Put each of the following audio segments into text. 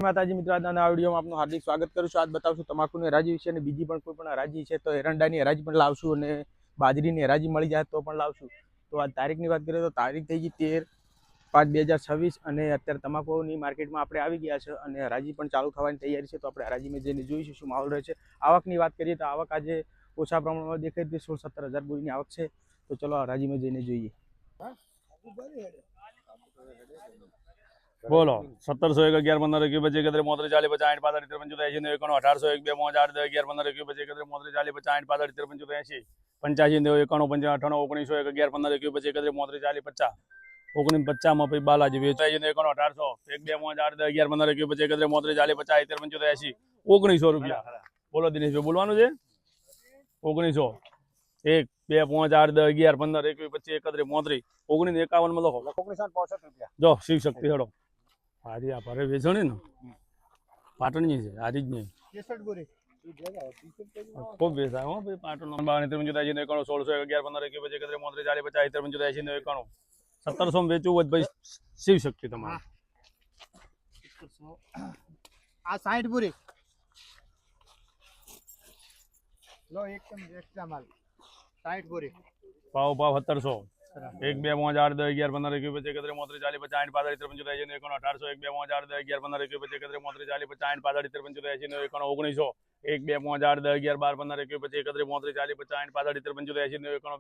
માતાજી મિત્રો, આજના આ વિડીયોમાં આપનું હાર્દિક સ્વાગત કરું છું। આજ બતાવશું તમાકુની હરાજી વિશે અને બીજી પણ કોઈ પણ હરાજી છે તો એરંડાની હરાજી પણ લાવશું અને બાજરીની હરાજી મળી જાય તો પણ લાવશું। તો આજ તારીખની વાત કરીએ તો તારીખ થઈ ગઈ 13/5/2026 અને અત્યારે તમાકુની માર્કેટમાં આપણે આવી ગયા છે અને હરાજી પણ ચાલુ થવાની તૈયારી છે। તો આપણે હરાજીમાં જઈને જોઈશું શું માહોલ રહે છે। આવકની વાત કરીએ તો આવક આજે ઓછા પ્રમાણમાં દેખાય છે, 16-17 હજાર બોરીની આવક છે। તો ચલો હરાજીમાં જઈને જોઈએ। बोलो 1701 11 15 21 25 31 32 40 50 60 65 85 90 91 1801 2 5 8 10 11 15 21 25 31 32 40 50 65 85 85 91 95 98 19 11 15 21 25 31 32 40 50 19 50 में बालाजी वेचाई 1800 1 2 5 8 10 11 15 21 25 31 32 40 50 75 1900 रुपया। बोलो दिनेश भाई बोलवानुं छे 1900 1 2 5 8 10 11 15 21 25 31 33 19 51 में लखो 1965 रुपया। जो शिव शक्ति हेड़ो हारी आप अरे वेचणी ने पाटणनी છે હારી જ નહીં 63 બોરી ખૂબ વેચાય હો ભાઈ પાટણ નંબર 93 91 16 11 15 21 25 30 40 50 85 91 1700 માં વેચવું હોય ભાઈ શિવ શક્તિ તમારે આ 60 બોરી લો એકદમ એક્સ્ટ્રા માલ 60 બોરી ભાવ 1700 1 2 5 8 10 11 15 21 25 31 40 50 65 35 1800 1 2 5 8 10 11 15 21 25 31 40 50 65 35 1900 1 2 5 8 10 11 12 15 21 25 31 40 50 65 35 1900 1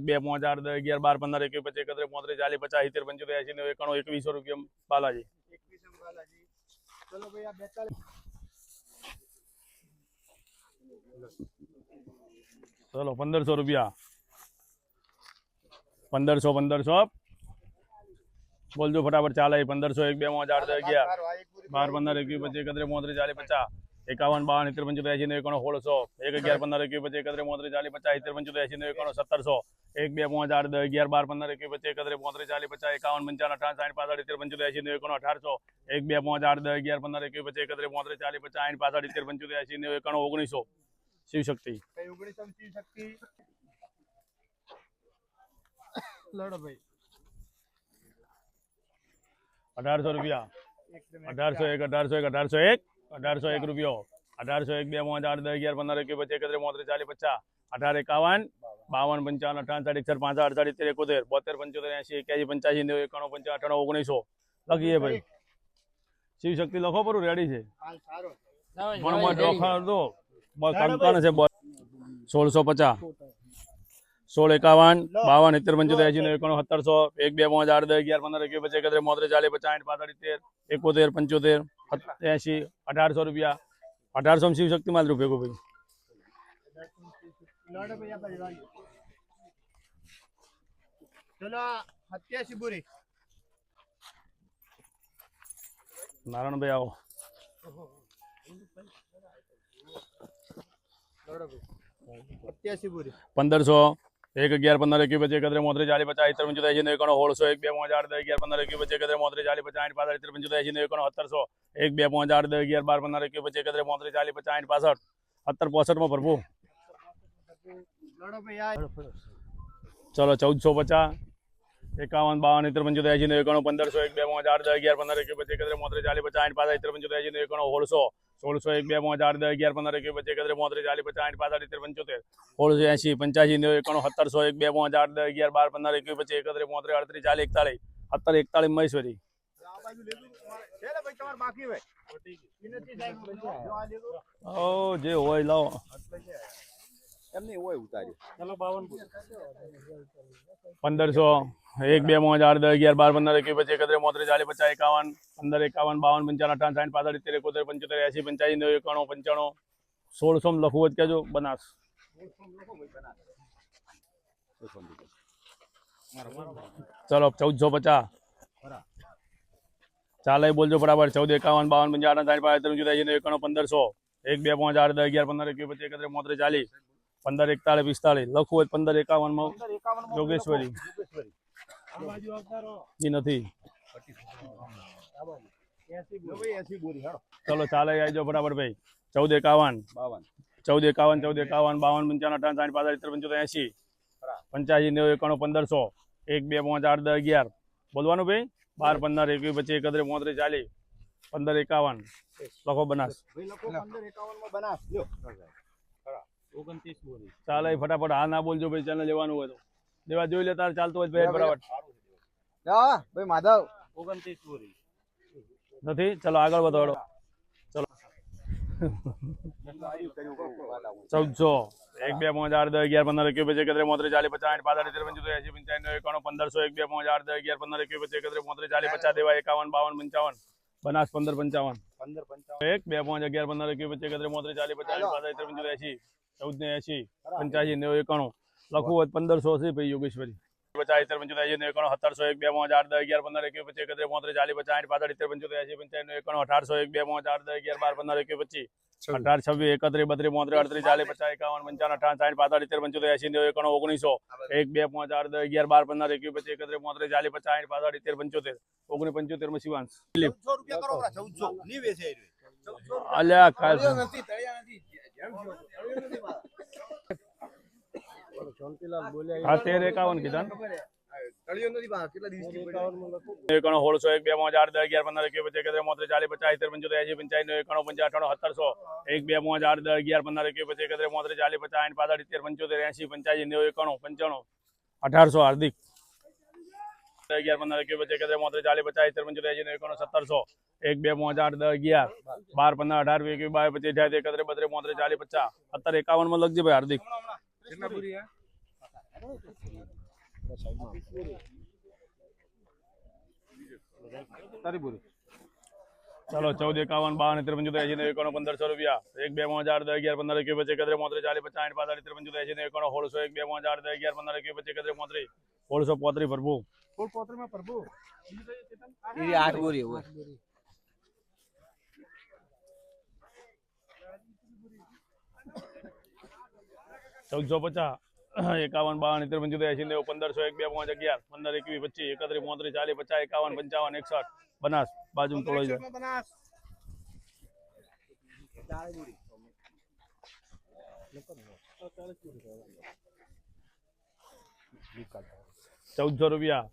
2 5 8 10 11 12 15 21 25 31 40 50 65 85 2100 રૂપિયા બાલાજી 21 બાલાજી। ચલો ભાઈ આ 42 चलो 1500 रुपया 1500 बोल दो फटाफट चाल 1500 1 2 5 8 10 11 12 15 21 25 31 40 50 51 52 73 85 1600 1 11 15 21 25 31 40 50 75 85 1700 1 2 5 8 10 11 12 15 21 25 31 40 50 51 55 58 65 85 1800 1 2 5 8 10 11 15 21 25 31 40 50 65 85 1900 शिव शक्ति 19 शिव शक्ति लड़ो भाई 1800 रुपया 1801 1801 रुपया 1801 2 5 8 10 11 15 21 25 31 40 50 18 51 52 55 58 61 65 68 71 72 75 80 81 85 1900 લખીએ ભાઈ શિવ શક્તિ લખો પર રેડી છે હાલ સારો પણ ડોખા તો કંકણ છે 1650 16 51 52 71 75 1700 1 2 5 8 10 11 15 21 25 31 40 50 65 65 71 75 रुपया 1800 में शिव शक्ति माल रुपये को भाई लड़ो भैया भाई चलो 87 बोरी नारायण भाई आओ लड़ो भाई 87 बोरी 1500 1 11 15 21 25 31 40 50 75 81 1600 1 2 5 8 10 11 15 21 25 31 40 50 65 75 81 1700 1 2 5 8 10 11 12 15 21 25 31 40 50 65 70 65 में प्रभु लड़ो भैया चलो 1450 51 52 75 81 1500 1 2 5 8 10 11 15 21 25 31 40 50 65 75 81 1600 1600 1 2 5 8 10 11 15 21 25 31 40 50 65 75 1680 85 1700 1 2 5 8 10 11 12 15 21 25 31 38 40 41 41 મહેશ્વરી ઓ જે હોય લાવો એમની હોય ઉતારી चलो 52 1500 1 2 5 8 10 11 12 15 21 25 31 40 50 51 15 51 52 55 58 65 75 80 85 1600 में લખવું જ કેજો બનાસ चलो 1450 ચાલે બોલજો બરાબર 14 51 52 55 58 1500 1 2 5 8 10 11 15 21 25 31 40 15 41 45 લખવું હોય 15 51 માં યોગેશ્વરી જી નથી ચલો ચાલે આવજો ફટાફટ ભાઈ 14 51 14 51 14 51 52 55 58 65 85 90 1500 1 2 5 8 10 11 બોલવાનું ભાઈ 12 15 21 25 31 35 40 1551 લખો બનાસ. ભાઈ લખો 1551 માં બનાસ લ્યો ચાલે ફટાફટ હા ના બોલજો ભાઈ ચેનલ લેવાનું હોય તો દેવા જોઈ લે તાર ચાલતું હોય તો બરાબર હા ભાઈ માધવ નથી. ચલો આગળ વધો હેડો. ચલો 1400 1 2 5 8 10 11 15 21 22 23 34 40 50 60 65 75 80 85 91 1500 1 2 5 8 10 11 15 21 22 23 34 40 50 દેવા 51 52 55 બનાસ 1555 1 2 5 11 15 21 22 23 34 40 50 65 85 80 14 80 90 91 લખવું હોય 1500 છે ભાઈ યોગેશ્વરી 50 75 80 91 1700 1 2 5 8 10 11 15 21 22 33 40 50 65 75 80 85 91 1800 1 2 5 8 10 11 12 15 21 25 18 26 31 32 33 40 50 51 55 58 60 65 75 80 91 1900 1 2 5 8 10 11 12 15 21 25 31 33 40 50 65 75 75 માં શિવાંશ 1400 રૂપિયા કરો 1400 ની વેચે અલ્યા કાલ શાંતિલાલ બોલ્યા હા 1351 કીધા ને તળિયો નથી બા કેટલા દિવસથી 16 1 2 5 8 10 11 15 21 22 23 40 50 75 80 85 90 95 1 2 5 8 10 11 15 21 23 33 40 50 65 75 80 85 90 1800 હાર્દિક 11 15 21 23 40 50 75 80 91 1700 1 2 5 8 10 11 12 15 18 21 22 25 31 32 33 40 50 અત્યારે 51 માં લખજે ભાઈ હાર્દિક કેટલા પૂરી હે તારી પૂરી चलो 14 51 52 53 80 91 1500 રૂપિયા 1 2 5 8 10 11 15 21 23 33 40 50 65 85 85 91 16 1 2 5 8 10 11 15 21 23 33 1635 પ્રભુ ફૂલ પોતરી માં પ્રભુ એ 8 બોરી હોય 1450 51 52 53 80 1500 1 2 5 11 15 21 25 31 33 40 50 51 55 61 બનાસ બાજુ તોડાઈ જાય બનાસ 1400 રૂપિયા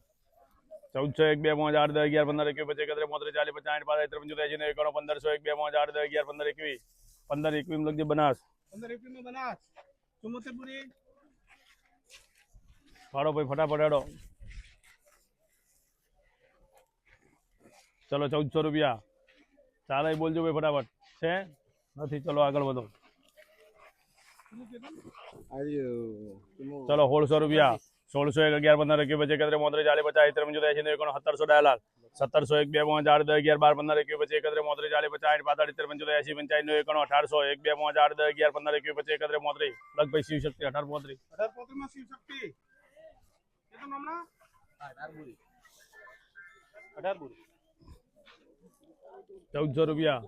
1400 1 2 5 8 10 11 15 21 25 30 40 50 65 85 85 90 1500 1 2 5 8 10 11 15 21 15 21 લખજે બનાસ 15 રૂપિયા માં બનાસ 74 પૂરી ફાડો ભાઈ ફટાફટ હેડો ચલો 1400 રૂપિયા ચાલે બોલજો ભાઈ ફટાફટ છે નથી ચલો આગળ વધો ચલો 1600 રૂપિયા 1600 1 11 15 21 23 40 50 55 80 91 1700 ડાયલાલ 1700 1 2 5 8 10 11 12 15 21 23 40 50 65 80 85 85 1 2 5 8 10 11 15 21 23 33 લગ ભાઈ શિવ શક્તિ 18 35 18 માં શિવ શક્તિ એ તો નામના 18 પૂરી 1400 રૂપિયા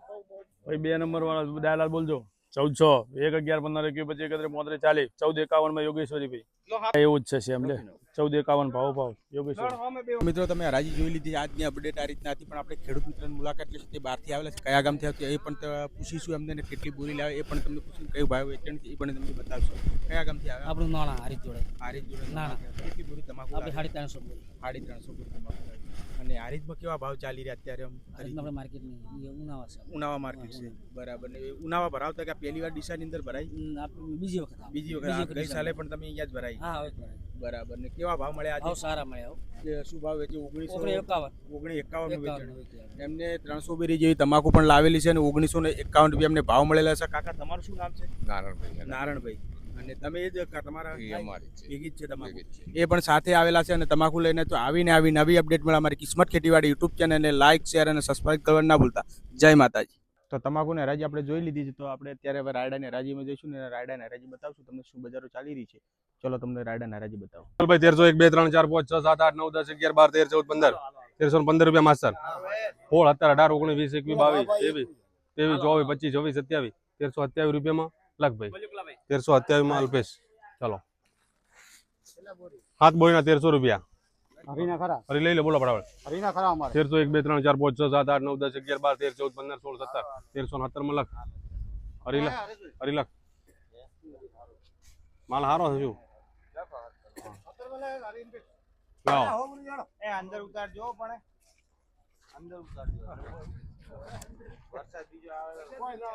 ભાઈ 2 નંબર વાળા ડાયલાલ બોલજો 1400 1 11 15 21 23 40 14 51 માં યોગેશ્વરી ભાઈ એવું જ છે સેમ લે 1451 ભાવ યોગેશ્વરી મિત્રો તમે હરાજી જોઈ લીધી આજની અપડેટ આ રીતના હતી પણ આપણે ખેડૂત મિત્રોની મુલાકાત લઈશું તે બહારથી આવેલા છે કયા ગામથી આવતી એ પણ પૂછીશું એમને ને કેટલી બોરી લાવે એ પણ તમને પૂછીશું કયું ભાવ વેચાણ એ પણ તમને બતાવશું કયા ગામથી આવે આપણું નાણા હારી જોડે હારીજ જોડે નાણા. કેટલી બોરી તમાકુ આપણે 350 બોલી 350 બોરી તમાકુ લાવે. અને હારીજમાં કેવા ભાવ ચાલી રહ્યા અત્યારે આમ આપણે માર્કેટ ની ઉનાવા છે ઉનાવા માર્કેટ છે બરાબર ને ઉનાવા ભરાવતા કે પહેલી વાર ડીસાની અંદર ભરાય આપણે બીજી વખત આવે. બીજી વખત ગઈ સાલે પણ તમે અહીંયા જ ભરાઈ હા હવે બરાબર. બરાબર ને કેવા ભાવ મળ્યા ભાવ આજે સારા મળ્યા હો. કે શું ભાવ વેચે 51 1951 વેચાણ 51 એમને 300 બેરી જેવી તમાકુ પણ લાવેલી છે અને 1951 રૂપિયા એમને ભાવ મળેલા છે કાકા તમારું શું નામ છે નારણભાઈ અને તમે એ જ તમારા ભેગી જ છે તમાકુ એ પણ સાથે આવેલા છે અને તમાકુ લઈને તો આવીને આવી નવી અપડેટ મળે અમારી કિસ્મત ખેતીવાડી યુટ્યુબ ચેનલને લાઇક શેર અને સબસ્ક્રાઇબ કરવાનું ના ભૂલતા જય માતાજી તો તમાકુને હરાજી આપણે જોઈ લીધી છે તો આપણે અત્યારે હવે રાયડાને હરાજીમાં જઈશું ને રાયડાને હરાજી બતાવશું તમને શું બજારો ચાલી રહી છે ચલો તમને રાયડાને હરાજી બતાવો ભાઈ 1301 2 3 4 5 6 7 8 9 10 11 12 13 14 15 1315 રૂપિયા માસ્ટર 16 17 18 19 20 21 22 23 24 25 26 27 1327 રૂપિયામાં લખ ભાઈ 1327 માં અલ્પેશ ચલો 7 બોરીના 1300 રૂપિયા હરીના ખરા અરે લઈ લે બોલો બરાબર હરીના ખરા અમારે 1301 2 3 4 5 6 7 8 9 10 11 12 13 14 15 16 17 1370 માં લખ હરી લખ માલ હારો છે શું લાવો એ અંદર ઉતારજો પણ અંદર ઉતારજો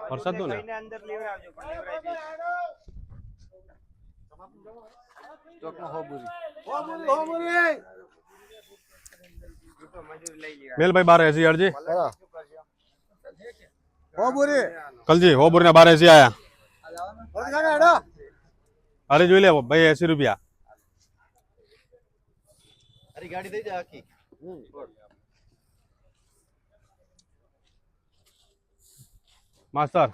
વરસાદ તો ને મેલભાઈ 1280 અરજી કલજી હોબુરી ના 1280 આયા અરે જોઈ લે ભાઈ 80 રૂપિયા માસ્ટર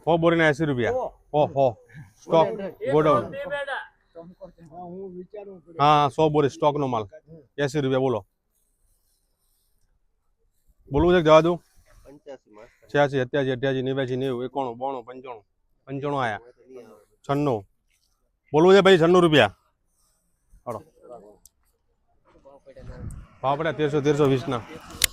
હોબુરી ના 80 રૂપિયા ઓહો સ્ટોક ગોડાઉન હા 100 બોરી સ્ટોક નો માલ 80 રૂપિયા બોલો બોલવું છે કે જવા દઉં 86 87 88 89 90 91 92 95 આયા 96 બોલવું છે ભાઈ 96 રૂપિયા હાલો ભાવ પડ્યા 1300 1320 ના